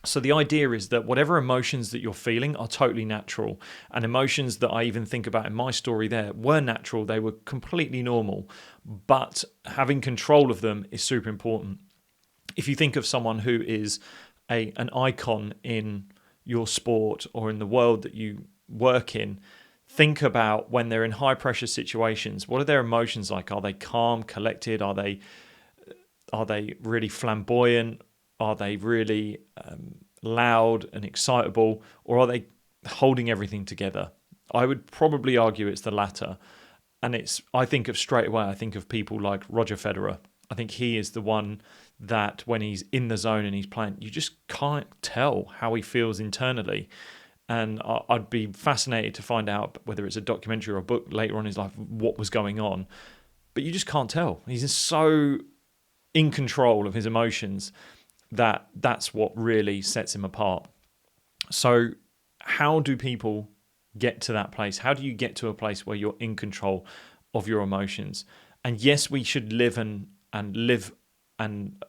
So the idea is that whatever emotions that you're feeling are totally natural, and emotions that I even think about in my story there were natural. They were completely normal, but having control of them is super important. If you think of someone who is an icon in your sport or in the world that you work in, think about when they're in high pressure situations, what are their emotions like? Are they calm, collected? Are they really flamboyant? Are they really loud and excitable? Or are they holding everything together? I would probably argue it's the latter. And I think of people like Roger Federer. I think he is the one that when he's in the zone and he's playing, you just can't tell how he feels internally. And I'd be fascinated to find out, whether it's a documentary or a book later on in his life, what was going on. But you just can't tell. He's so in control of his emotions that's what really sets him apart. So how do people get to that place? How do you get to a place where you're in control of your emotions? And yes, we should live and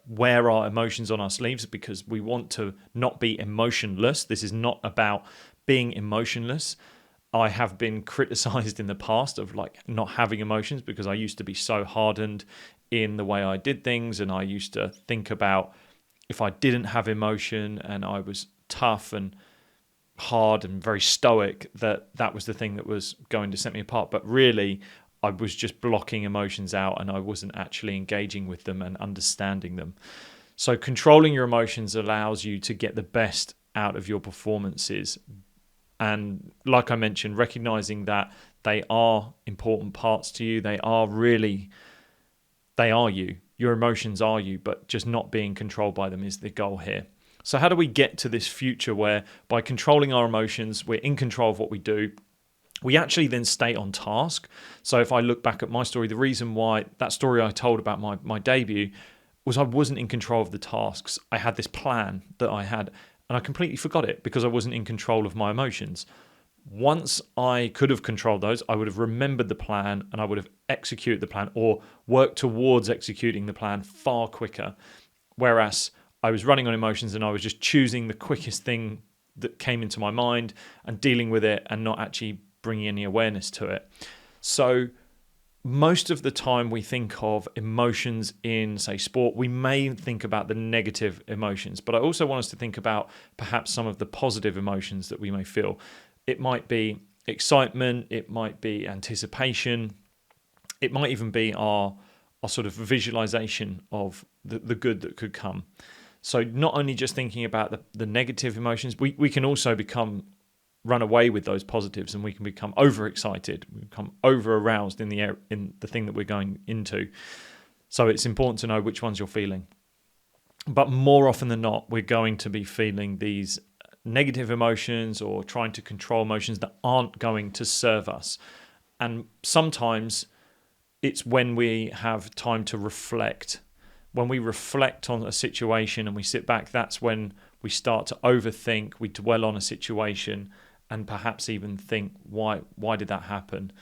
wear our emotions on our sleeves, because we want to not be emotionless. This is not about being emotionless. I have been criticized in the past of not having emotions, because I used to be so hardened in the way I did things, and I used to think about if I didn't have emotion and I was tough and hard and very stoic, that was the thing that was going to set me apart. But really, I was just blocking emotions out, and I wasn't actually engaging with them and understanding them. So controlling your emotions allows you to get the best out of your performances. And like I mentioned, recognizing that they are important parts to you. They are you. Your emotions are you, but just not being controlled by them is the goal here. So how do we get to this future where by controlling our emotions, we're in control of what we do? We actually then stay on task. So if I look back at my story, the reason why that story I told about my debut was I wasn't in control of the tasks. I had this plan that I had, and I completely forgot it because I wasn't in control of my emotions. Once I could have controlled those, I would have remembered the plan and I would have executed the plan or worked towards executing the plan far quicker. Whereas I was running on emotions and I was just choosing the quickest thing that came into my mind and dealing with it and not actually bringing any awareness to it. So most of the time we think of emotions in, say, sport, we may think about the negative emotions, but I also want us to think about perhaps some of the positive emotions that we may feel. It might be excitement, it might be anticipation, it might even be our sort of visualization of the good that could come. So not only just thinking about the negative emotions, we can also run away with those positives, and we can become overexcited, we become over-aroused in the thing that we're going into. So it's important to know which ones you're feeling. But more often than not, we're going to be feeling these negative emotions or trying to control emotions that aren't going to serve us. And sometimes it's when we have time to reflect. When we reflect on a situation and we sit back, that's when we start to overthink, we dwell on a situation and perhaps even think, why did that happen?